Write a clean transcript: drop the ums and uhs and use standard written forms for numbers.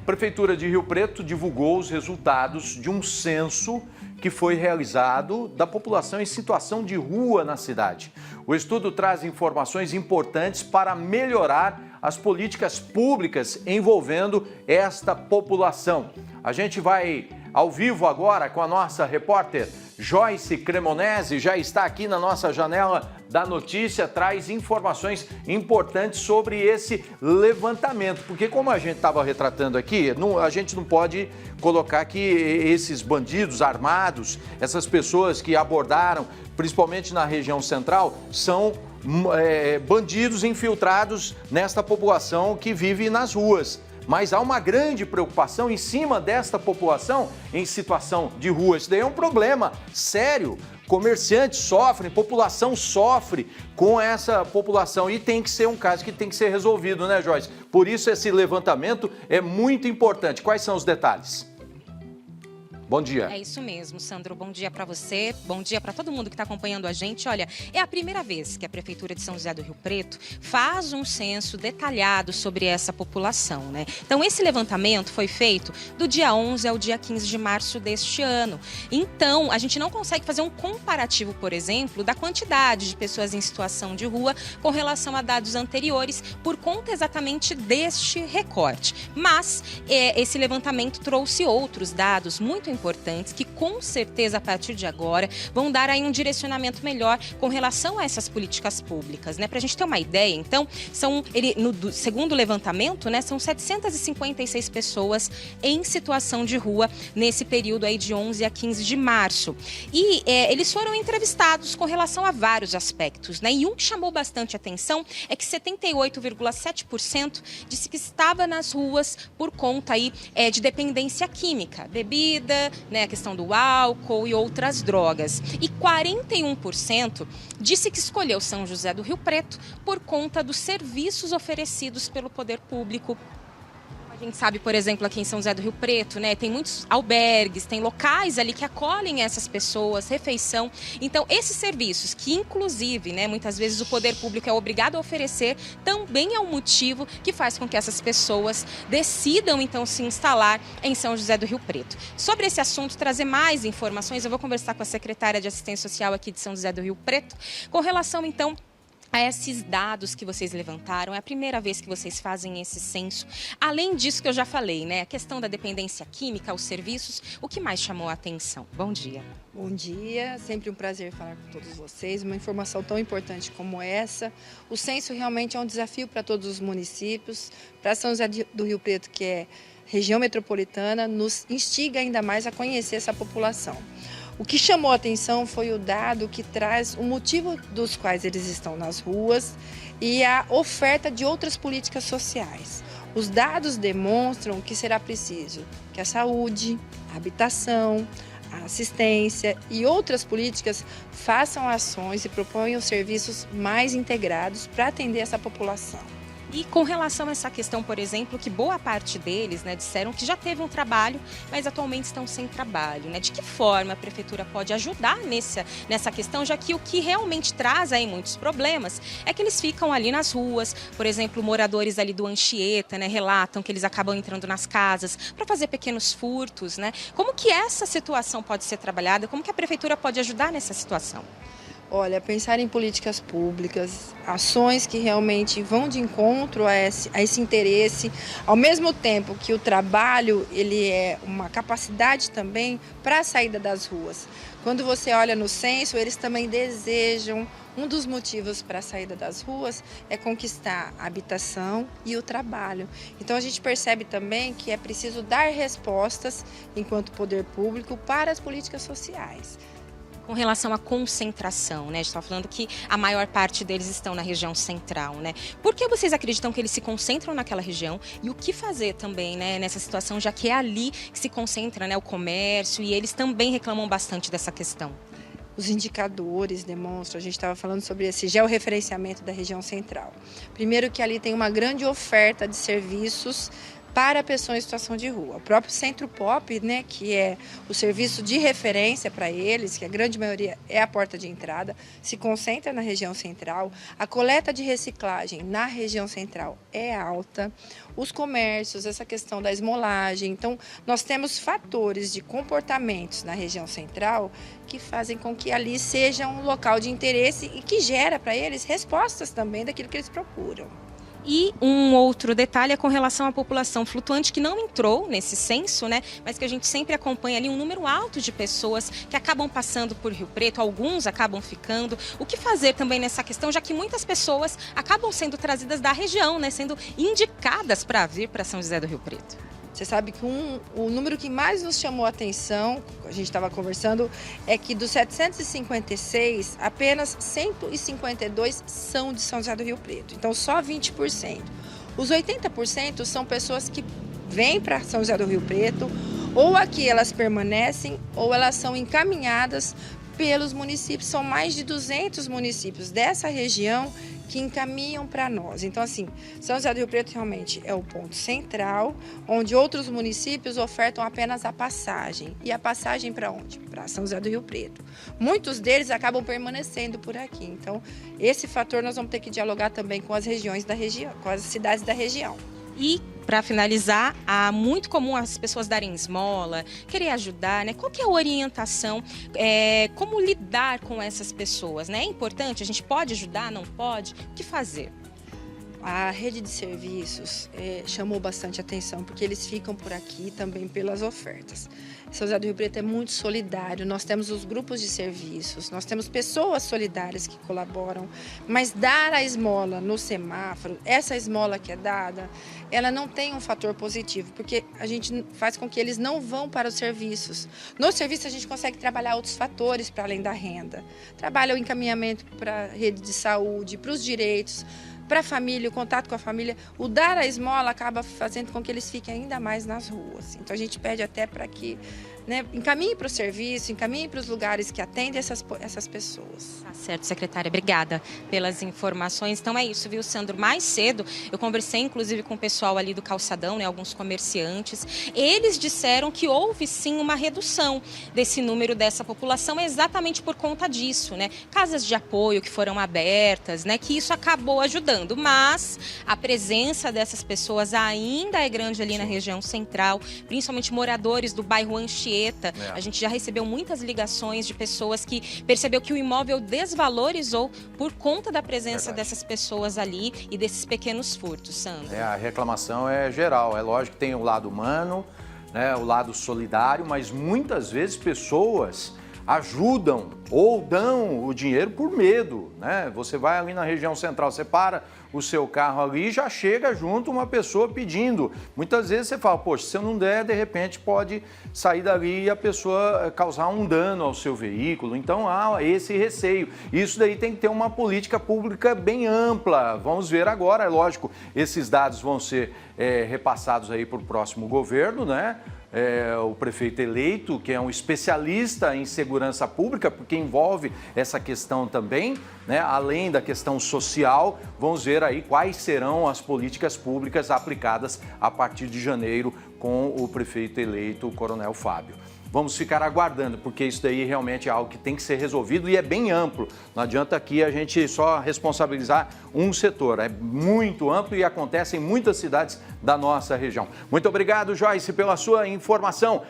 Prefeitura de Rio Preto divulgou os resultados de um censo que foi realizado da população em situação de rua na cidade. O estudo traz informações importantes para melhorar as políticas públicas envolvendo esta população. A gente vai ao vivo agora com a nossa repórter Joyce Cremonese, já está aqui na nossa janela da notícia, traz informações importantes sobre esse levantamento, porque como a gente estava retratando aqui, a gente não pode colocar que esses bandidos armados, essas pessoas que abordaram, principalmente na região central, são bandidos infiltrados nesta população que vive nas ruas. Mas há uma grande preocupação em cima desta população em situação de rua. Isso daí é um problema sério. Comerciantes sofrem, população sofre com essa população e tem que ser um caso que tem que ser resolvido, né, Joyce? Por isso esse levantamento é muito importante. Quais são os detalhes? Bom dia. É isso mesmo, Sandro. Bom dia para você, bom dia para todo mundo que está acompanhando a gente. Olha, é a primeira vez que a Prefeitura de São José do Rio Preto faz um censo detalhado sobre essa população, né? Então, esse levantamento foi feito do dia 11 ao dia 15 de março deste ano. Então, a gente não consegue fazer um comparativo, por exemplo, da quantidade de pessoas em situação de rua com relação a dados anteriores, por conta exatamente deste recorte. Mas, esse levantamento trouxe outros dados muito importantes que com certeza a partir de agora vão dar aí um direcionamento melhor com relação a essas políticas públicas, né? Para a gente ter uma ideia, então, segundo o levantamento, né, são 756 pessoas em situação de rua nesse período aí de 11 a 15 de março. E eles foram entrevistados com relação a vários aspectos, né? E um que chamou bastante atenção é que 78,7% disse que estava nas ruas por conta aí de dependência química, bebida, né, a questão do álcool e outras drogas. E 41% disse que escolheu São José do Rio Preto por conta dos serviços oferecidos pelo poder público. A gente sabe, por exemplo, aqui em São José do Rio Preto, né, tem muitos albergues, tem locais ali que acolhem essas pessoas, refeição. Então, esses serviços que, inclusive, né, muitas vezes o poder público é obrigado a oferecer, também é um motivo que faz com que essas pessoas decidam, então, se instalar em São José do Rio Preto. Sobre esse assunto, trazer mais informações, eu vou conversar com a secretária de Assistência Social aqui de São José do Rio Preto, com relação, então, a esses dados que vocês levantaram. É a primeira vez que vocês fazem esse censo. Além disso que eu já falei, né? A questão da dependência química, os serviços, o que mais chamou a atenção? Bom dia. Bom dia, sempre um prazer falar com todos vocês. Uma informação tão importante como essa. O censo realmente é um desafio para todos os municípios. Para São José do Rio Preto, que é região metropolitana, nos instiga ainda mais a conhecer essa população. O que chamou a atenção foi o dado que traz o motivo dos quais eles estão nas ruas e a oferta de outras políticas sociais. Os dados demonstram que será preciso que a saúde, a habitação, a assistência e outras políticas façam ações e proponham serviços mais integrados para atender essa população. E com relação a essa questão, por exemplo, que boa parte deles, né, disseram que já teve um trabalho, mas atualmente estão sem trabalho, né? De que forma a Prefeitura pode ajudar nessa questão, já que o que realmente traz aí muitos problemas é que eles ficam ali nas ruas, por exemplo, moradores ali do Anchieta, né, relatam que eles acabam entrando nas casas para fazer pequenos furtos, né? Como que essa situação pode ser trabalhada? Como que a Prefeitura pode ajudar nessa situação? Olha, pensar em políticas públicas, ações que realmente vão de encontro a esse interesse, ao mesmo tempo que o trabalho ele é uma capacidade também para a saída das ruas. Quando você olha no censo, eles também desejam, um dos motivos para a saída das ruas é conquistar a habitação e o trabalho. Então a gente percebe também que é preciso dar respostas, enquanto poder público, para as políticas sociais. Com relação à concentração, né? A gente está falando que a maior parte deles estão na região central, né? Por que vocês acreditam que eles se concentram naquela região? E o que fazer também, né, nessa situação, já que é ali que se concentra, né, o comércio, e eles também reclamam bastante dessa questão? Os indicadores demonstram, a gente estava falando sobre esse georreferenciamento da região central. Primeiro que ali tem uma grande oferta de serviços para a pessoa em situação de rua. O próprio Centro Pop, né, que é o serviço de referência para eles, que a grande maioria é a porta de entrada, se concentra na região central. A coleta de reciclagem na região central é alta. Os comércios, essa questão da esmolagem. Então, nós temos fatores de comportamentos na região central que fazem com que ali seja um local de interesse e que gera para eles respostas também daquilo que eles procuram. E um outro detalhe é com relação à população flutuante, que não entrou nesse censo, né? Mas que a gente sempre acompanha ali um número alto de pessoas que acabam passando por Rio Preto, alguns acabam ficando. O que fazer também nessa questão, já que muitas pessoas acabam sendo trazidas da região, né? Sendo indicadas para vir para São José do Rio Preto. Você sabe que o número que mais nos chamou a atenção, a gente estava conversando, é que dos 756, apenas 152 são de São José do Rio Preto. Então, só 20%. Os 80% são pessoas que vêm para São José do Rio Preto, ou aqui elas permanecem, ou elas são encaminhadas pelos municípios. São mais de 200 municípios dessa região que encaminham para nós. Então, assim, São José do Rio Preto realmente é o ponto central, onde outros municípios ofertam apenas a passagem. E a passagem para onde? Para São José do Rio Preto. Muitos deles acabam permanecendo por aqui. Então, esse fator nós vamos ter que dialogar também com as regiões da região, com as cidades da região. E, para finalizar, é muito comum as pessoas darem esmola, querer ajudar, né? Qual que é a orientação? Como lidar com essas pessoas, né? É importante? A gente pode ajudar, não pode? O que fazer? A rede de serviços chamou bastante atenção, porque eles ficam por aqui também pelas ofertas. São José do Rio Preto é muito solidário, nós temos os grupos de serviços, nós temos pessoas solidárias que colaboram, mas dar a esmola no semáforo, essa esmola que é dada, ela não tem um fator positivo, porque a gente faz com que eles não vão para os serviços. No serviço a gente consegue trabalhar outros fatores para além da renda. Trabalha o encaminhamento para a rede de saúde, para os direitos, para a família, o contato com a família. O dar a esmola acaba fazendo com que eles fiquem ainda mais nas ruas. Então a gente pede até para que, né, encaminhe para o serviço, encaminhe para os lugares que atendem essas pessoas. Tá certo, secretária. Obrigada pelas informações. Então é isso, viu, Sandro? Mais cedo eu conversei inclusive com o pessoal ali do calçadão, né, alguns comerciantes. Eles disseram que houve sim uma redução desse número dessa população exatamente por conta disso, né? Casas de apoio que foram abertas, né, que isso acabou ajudando. Mas a presença dessas pessoas ainda é grande ali na região central, principalmente moradores do bairro Anchieta. A gente já recebeu muitas ligações de pessoas que percebeu que o imóvel desvalorizou por conta da presença dessas pessoas ali e desses pequenos furtos, Sandro. A reclamação é geral, é lógico que tem o lado humano, né, o lado solidário, mas muitas vezes pessoas ajudam ou dão o dinheiro por medo, né? Você vai ali na região central, você para o seu carro ali e já chega junto uma pessoa pedindo. Muitas vezes você fala, poxa, se eu não der, de repente pode sair dali e a pessoa causar um dano ao seu veículo. Então há esse receio. Isso daí tem que ter uma política pública bem ampla. Vamos ver agora, é lógico, esses dados vão ser repassados aí para o próximo governo, né? O prefeito eleito, que é um especialista em segurança pública, porque envolve essa questão também, né? Além da questão social, vamos ver aí quais serão as políticas públicas aplicadas a partir de janeiro com o prefeito eleito, o Coronel Fábio. Vamos ficar aguardando, porque isso daí realmente é algo que tem que ser resolvido e é bem amplo. Não adianta aqui a gente só responsabilizar um setor. É muito amplo e acontece em muitas cidades da nossa região. Muito obrigado, Joyce, pela sua informação.